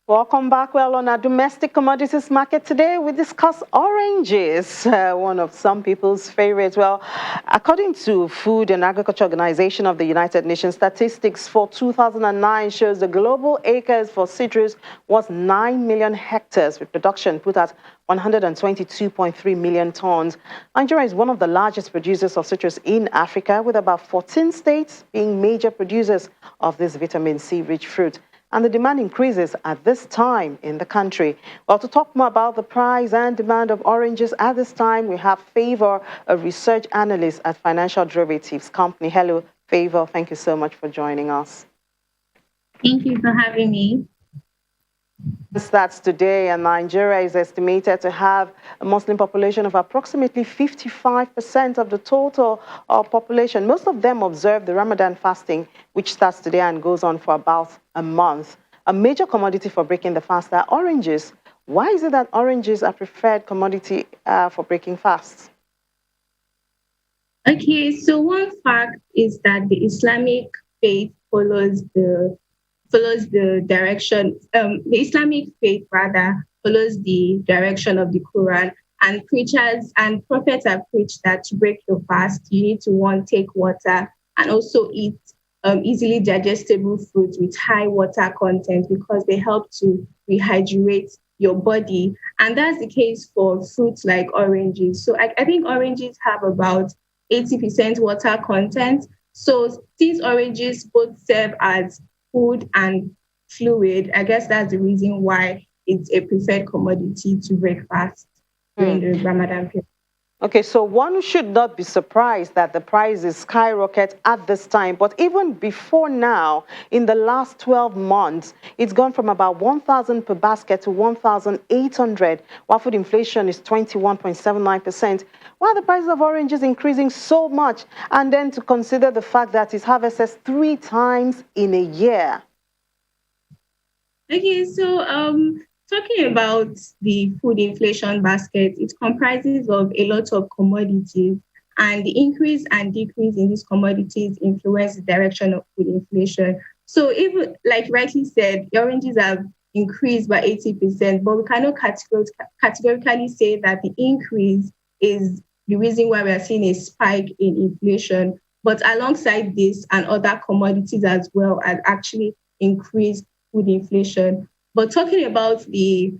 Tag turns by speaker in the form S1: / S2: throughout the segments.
S1: Welcome back. Well, on our domestic commodities market today, we discuss oranges, one of some people's favorites. Well, according to Food and Agriculture Organization of the United Nations, statistics for 2009 shows the global acres for citrus was 9 million hectares, with production put at 122.3 million tons. Nigeria is one of the largest producers of citrus in Africa, with about 14 states being major producers of this vitamin C-rich fruit. And the demand increases at this time in the country. Well, to talk more about the price and demand of oranges at this time, we have Favor, a research analyst at financial derivatives company. Hello, Favor. Thank you so much for joining us.
S2: Thank you for having me.
S1: Stats today, and Nigeria is estimated to have a Muslim population of approximately 55% of the total population. Most of them observe the Ramadan fasting, which starts today and goes on for about a month. A major commodity for breaking the fast are oranges. Why is it that oranges are preferred commodity for breaking fasts?
S2: Okay, so one fact is that the Islamic faith follows the direction. The Islamic faith rather follows the direction of the Quran, and preachers and prophets have preached that to break your fast, you need to one take water and also eat easily digestible fruits with high water content because they help to rehydrate your body. And that's the case for fruits like oranges. So I think oranges have about 80% water content. So these oranges both serve as food and fluid, I guess that's the reason why it's a preferred commodity to break fast during the Ramadan period.
S1: Okay, so one should not be surprised that the prices skyrocket at this time. But even before now, in the last 12 months, it's gone from about 1,000 per basket to 1,800, while food inflation is 21.79%. Why are the prices of oranges increasing so much? And then to consider the fact that it's harvested 3 times in a year.
S2: Okay, so talking about the food inflation basket, it comprises of a lot of commodities, and the increase and decrease in these commodities influence the direction of food inflation. So, even like rightly said, the oranges have increased by 80%, but we cannot categorically say that the increase is the reason why we are seeing a spike in inflation. But alongside this and other commodities as well, has actually increased food inflation. But talking about the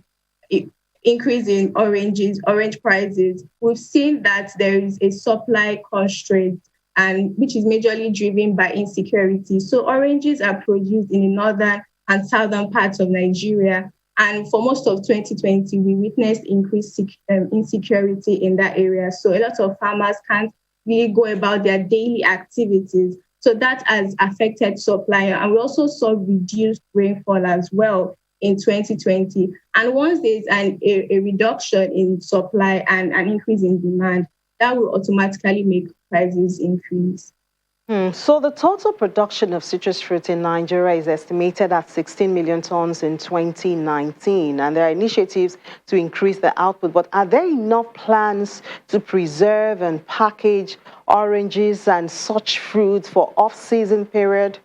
S2: increase in orange prices, we've seen that there is a supply constraint, and which is majorly driven by insecurity. So oranges are produced in the northern and southern parts of Nigeria. And for most of 2020, we witnessed increased insecurity in that area. So a lot of farmers can't really go about their daily activities. So that has affected supply. And we also saw reduced rainfall as well in 2020. And once there's a reduction in supply and an increase in demand, that will automatically make prices increase.
S1: So the total production of citrus fruit in Nigeria is estimated at 16 million tons in 2019, and there are initiatives to increase the output. But are there enough plans to preserve and package oranges and such fruits for off-season period?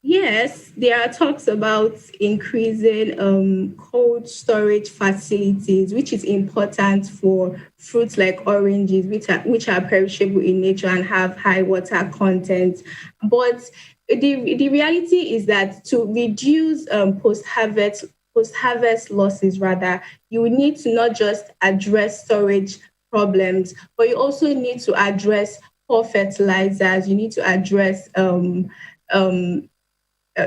S2: Yes, there are talks about increasing cold storage facilities, which is important for fruits like oranges, which are perishable in nature and have high water content. But the reality is that to reduce post harvest losses, rather, you will need to not just address storage problems, but you also need to address poor fertilizers. You need to address um,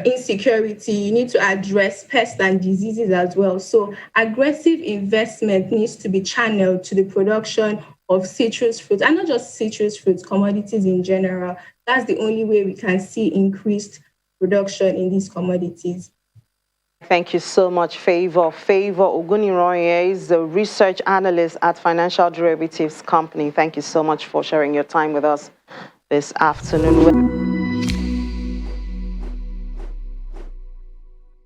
S2: insecurity, you need to address pests and diseases as well. So, aggressive investment needs to be channeled to the production of citrus fruits, and not just citrus fruits, commodities in general. That's the only way we can see increased production in these commodities.
S1: Thank you so much, Favor Oguniroye is a research analyst at financial derivatives company. Thank you so much for sharing your time with us this afternoon.